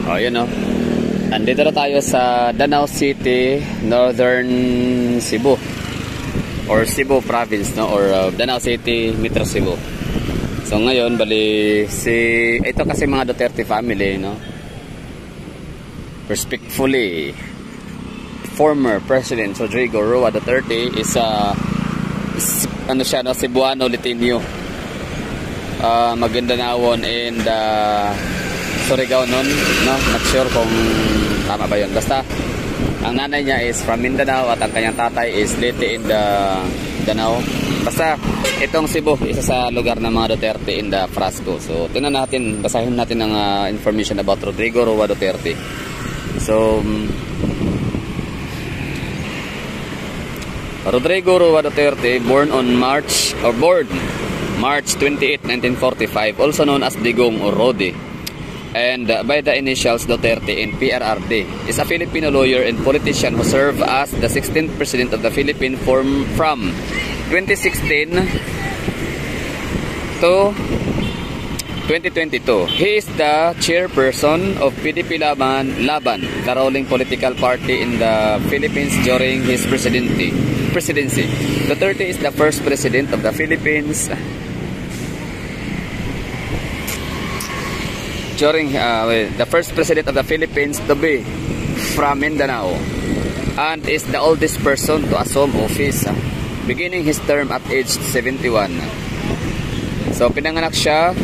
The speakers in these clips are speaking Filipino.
O, yun o. Andito na tayo sa Danao City, Northern Cebu. Or Cebu Province, no? Or Danao City, Metro Cebu. So, ngayon, bali, ito kasi mga Duterte family, no? Respectfully, former President Rodrigo Roa Duterte is ano siya, no? Cebuano Litinyo. Maguindanao and Surigao nun, no? Not sure kung tama ba yun. Basta, ang nanay niya is from Mindanao at ang kanyang tatay is Leyte in the Danao. Basta, itong Cebu, isa sa lugar ng mga Duterte in the Frasco. So, tingnan natin, basahin natin ang information about Rodrigo Roa Duterte. So, Rodrigo Roa Duterte, born March 28, 1945, also known as Digong or Rodi, and by the initials Duterte in PRRD, is a Filipino lawyer and politician who served as the 16th President of the Philippines from 2016 to 2022. He is the chairperson of PDP Laban, the ruling political party in the Philippines during his presidency. Duterte is the first president of the Philippines the first president of the Philippines to be from Mindanao, and is the oldest person to assume office, beginning his term at age 71. So, pinanganak siya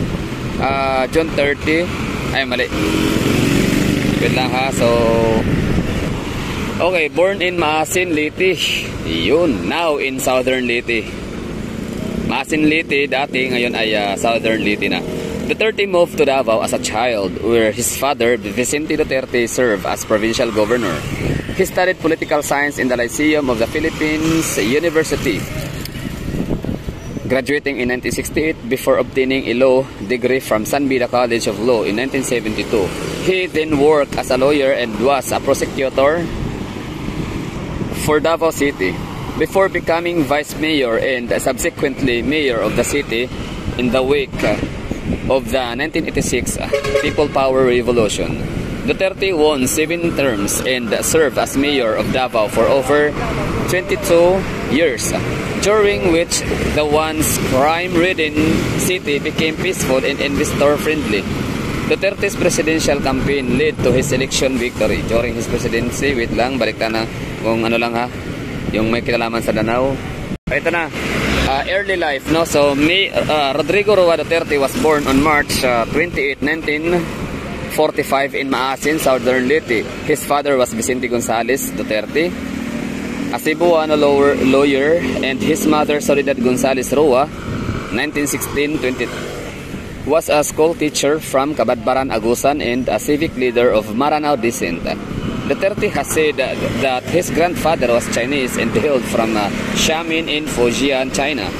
June 30. Ay, mali. Wait lang ha. So, okay, born in Maasin, Leyte. Yun, now in Southern Leyte. Maasin, Leyte, dati, ngayon ay Southern Leyte na. Duterte moved to Davao as a child, where his father, Vicente Duterte, served as provincial governor. He studied political science in the Lyceum of the Philippines University, graduating in 1968 before obtaining a law degree from San Beda College of Law in 1972. He then worked as a lawyer and was a prosecutor for Davao City, before becoming vice mayor and subsequently mayor of the city in the wake of the 1986 People Power Revolution. Duterte won 7 terms and served as mayor of Davao for over 22 years, during which the once crime-ridden city became peaceful and investor-friendly. Duterte's presidential campaign led to his election victory during his presidency. Wait lang, balik na kung ano lang ha, yung may kinalaman sa Danao. Ito na, early life, no? So, Rodrigo Roa Duterte was born on March 28, 1945 in Maasin, Southern Leyte. His father was Vicente Gonzales Duterte, a Cebuano lawyer, and his mother, Soledad Gonzales Roa, 1916-20, was a school teacher from Cabadbaran, Agusan, and a civic leader of Maranao descent. Duterte has said that his grandfather was Chinese and hailed from Xiamen in Fujian, China.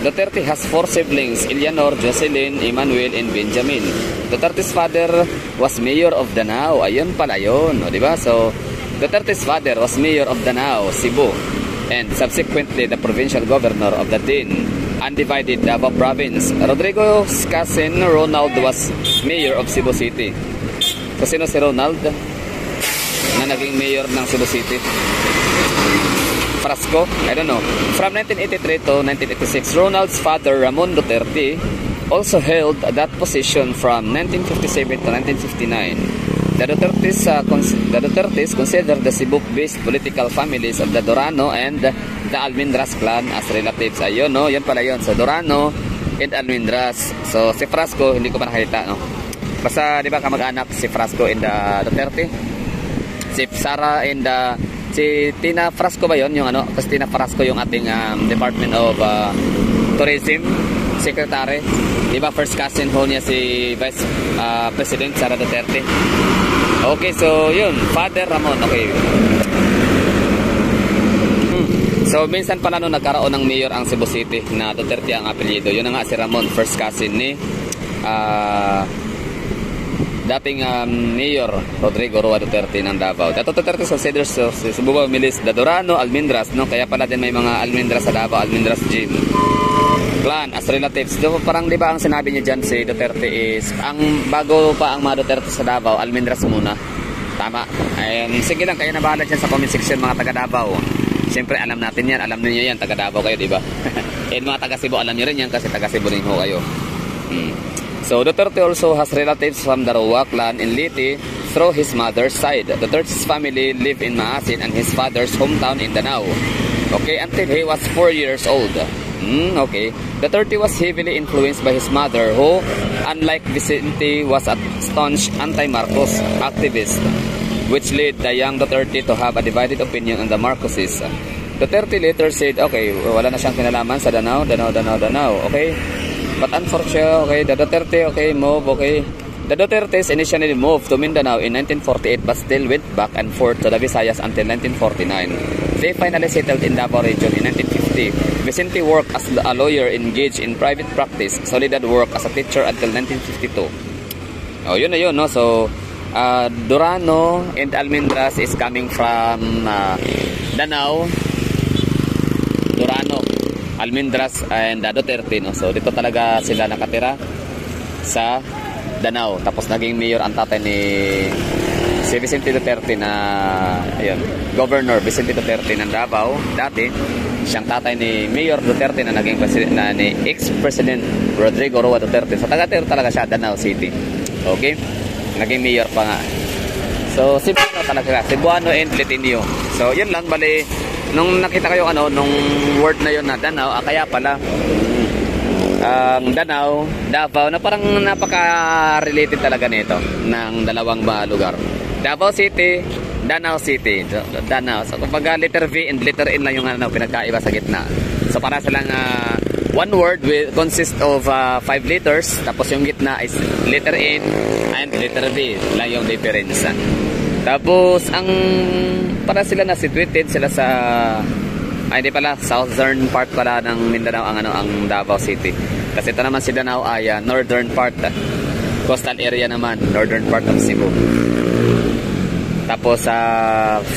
Duterte has 4 siblings, Eleanor, Jocelyn, Emmanuel, and Benjamin. Duterte's father was mayor of Danao. Ayun pala yun, di ba? So, Duterte's father was mayor of Danao, Cebu, and subsequently the provincial governor of the then undivided Davao province. Rodrigo's cousin Ronald was mayor of Cebu City. So, sino si Ronald na naging mayor ng Cebu City? Frasco? I don't know. From 1983 to 1986, Ronald's father, Ramon Duterte, also held that position from 1957 to 1959. The Dutertes consider the Cebu-based political families of the Dorano and the Almendras clan as relatives. Ayun, no? Yan pala yun. So, Dorano and Almendras. So, si Frasco, hindi ko pa nakita, no? Basta, di ba, kamag-anak si Frasco and Duterte? Si Sara and si Tina Frasco ba yun? Yung ano? Kasi Tina Frasco yung ating Department of Tourism Secretary. Diba first cousin ho niya si Vice President Sara Duterte. Okay, so yun. Father Ramon. Okay. So minsan pala nung nagkaroon ng mayor ang Cebu City na Duterte ang apelyido. Yun na nga si Ramon. First cousin ni dating Mayor Rodrigo Roa Duterte ng Davao. Dato Duterte considers Cebu families the Dorano, Almendras, no? Kaya pala din may mga Almendras sa Davao, Almendras Gym. clan as relatives. Parang di ba ang sinabi niya dyan si Duterte is, ang bago pa ang mga Duterte sa Davao, Almendras muna. Tama. Ayan, sige lang, kayo na bahala dyan sa comment section mga taga Davao. Siyempre alam natin yan, alam niyo yan, taga Davao kayo, di ba? And mga taga Cebu, alam niyo rin yan kasi taga Cebu rin ho kayo. So Duterte also has relatives from the Roa clan in Liti through his mother's side. Duterte's family lived in Maasin and his father's hometown in Danao. Okay, until he was 4 years old. Okay. Duterte was heavily influenced by his mother who, unlike Vicente, was a staunch anti-Marcos activist, which led the young Duterte to have a divided opinion on the Marcoses. Duterte later said, okay, wala na siyang kinalaman sa Danao. Okay. But unfortunately, okay, the Duterte, okay, move, okay. The Dutertes initially moved to Mindanao in 1948 but still went back and forth to the Visayas until 1949. They finally settled in Davao region in 1950. Vicente worked as a lawyer engaged in private practice. Soledad worked as a teacher until 1952. Oh, yun na yun, no? So, Durano and Almendras is coming from Danao, Durano, Almendras and Duterte, no? So, dito talaga sila nakatira sa Danao. Tapos naging mayor ang tatay ni si Vicente Duterte na ayun, Governor Vicente Duterte ng Davao dati. Siyang tatay ni Mayor Duterte na naging president na ni ex-president Rodrigo Roa Duterte. So taga-tiro talaga siya, Danao City. Okay? Naging mayor pa nga. So Cebuano talaga, Cebuano and Litinio. So yun lang, bali nung nakita kayo nung word na yun na Danao, kaya pala ang Danao, Davao na parang napaka-related talaga nito ng dalawang lugar. Davao City, Danao City. Danao. So kapag letter V and letter N lang yung pinagkaiba sa gitna. So para silang one word will consist of 5 letters, tapos yung gitna is letter N and letter V lang yung difference. Tapos ang para sila na situated sila sa hindi pala, southern part pala ng Mindanao ang Davao City. Kasi ito naman si Danao ay northern part, coastal area naman, northern part of Cebu. Tapos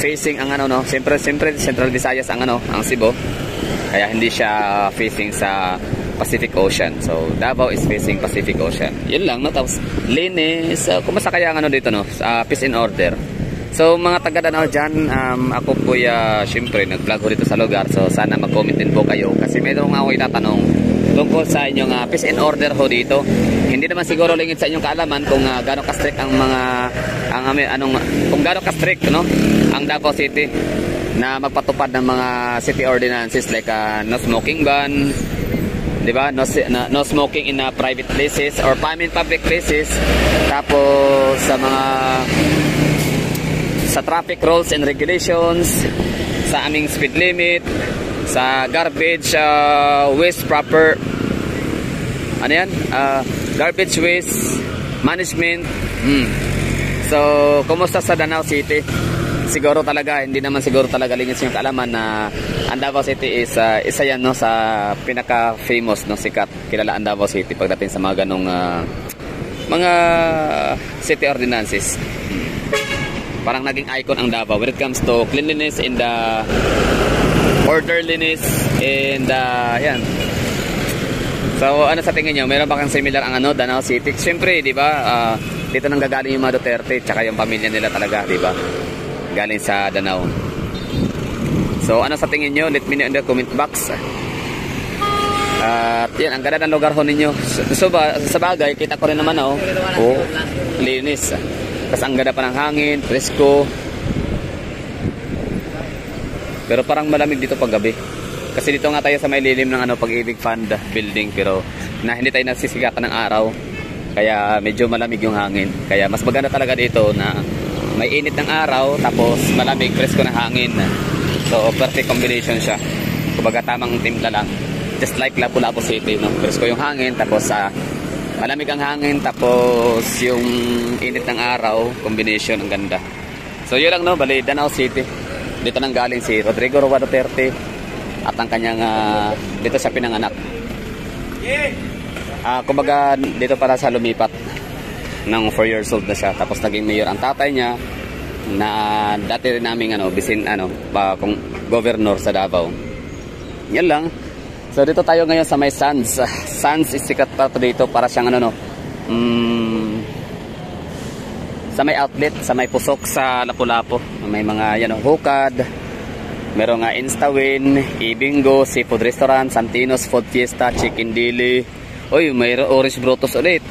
facing ang siyempre Central Visayas ang Cebu. Kaya hindi siya facing sa Pacific Ocean. So Davao is facing Pacific Ocean. Yun lang, no? Tapos linis, kumusta kaya ang dito, no? Peace and order. So mga taga Danao dyan, ako po syempre nag-vlog ko dito sa lugar. So sana mag-comment din po kayo. Kasi meron ako itatanong tungkol sa inyong peace and order ho dito. Hindi naman siguro lingid sa inyong kaalaman kung gaano ka-strict ang mga kung gaano ka-strict, no, ang Davao City na magpatupad ng mga city ordinances like no smoking ban, di ba? No smoking in private places or public places. Tapos sa mga sa traffic rules and regulations, sa aming speed limit, sa garbage waste proper garbage waste management. So kumusta sa Danao City? Siguro talaga hindi naman siguro talaga lingis yung kaalaman na ang Davao City is isa yan, no, sa pinaka famous, no, sikat, kilala ang Davao City pagdating sa mga ganong mga city ordinances. Parang naging icon ang Davao when it comes to cleanliness and orderliness and yan. So ano sa tingin nyo, meron ba kang similar ang Danao City? Siyempre, di ba, dito nang gagaling yung mga Duterte tsaka yung pamilya nila talaga, di ba, galing sa Danao. So ano sa tingin nyo, let me know in the comment box. At yan, ang ganda ng lugar ho ninyo. So sa bagay, kita ko rin naman linis. Kasi ang ganda pa ng hangin, presko. Pero parang malamig dito pag gabi. Kasi dito nga tayo sa may lilim ng Pag-ibig Fund building, pero hindi tayo nasisigatan ng araw. Kaya medyo malamig yung hangin. Kaya mas maganda talaga dito na may init ng araw, tapos malamig, presko ng hangin. So perfect combination siya. Kumbaga tamang timpla lang. Just like Lapu-Lapu City, no? Presko yung hangin, tapos malamig ang hangin, tapos yung init ng araw, combination, ang ganda. So yun lang, no, bali Danao City. Dito nang galing si Rodrigo Roa Duterte at ang kanyang dito siya pinanganak. Kumbaga dito para sa lumipat ng 4 years old na siya, tapos naging mayor ang tatay niya na dati rin naming kung governor sa Davao. Yan lang. So dito tayo ngayon sa may Sands. Sands is sikat pa dito para siyang ano no. Sa may outlet, sa may pusok sa Lapu-Lapu. May mga yan hukad. Merong Instawin, Ibingo, Seafood Restaurant, Santino's Food Fiesta, Chicken Deli. Oy, may Orange Brotos ulit.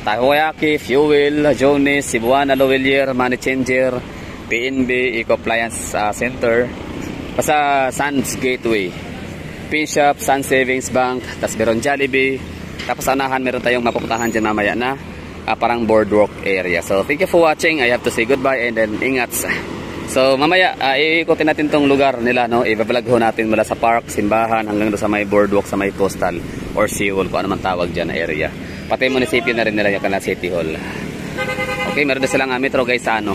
Takoyaki, Fuel, Jones, Cebuana, Lowellier, Money Changer, PNB, Eco Appliance Center. Basta Sands Gateway. Pin Shop, Sun Savings Bank, tapos meron Jollibee. Tapos anahan, meron tayong mapupuntahan dyan mamaya na parang boardwalk area. So thank you for watching. I have to say goodbye and then ingat. So mamaya iikutin natin tong lugar nila, no? I-vlog ho natin mula sa park, simbahan hanggang doon sa may boardwalk, sa may coastal or seawall, kung ano man tawag dyan na area. Pati munisipyo na rin nila yung kanila City Hall. Okay, meron na silang metro guys sa ano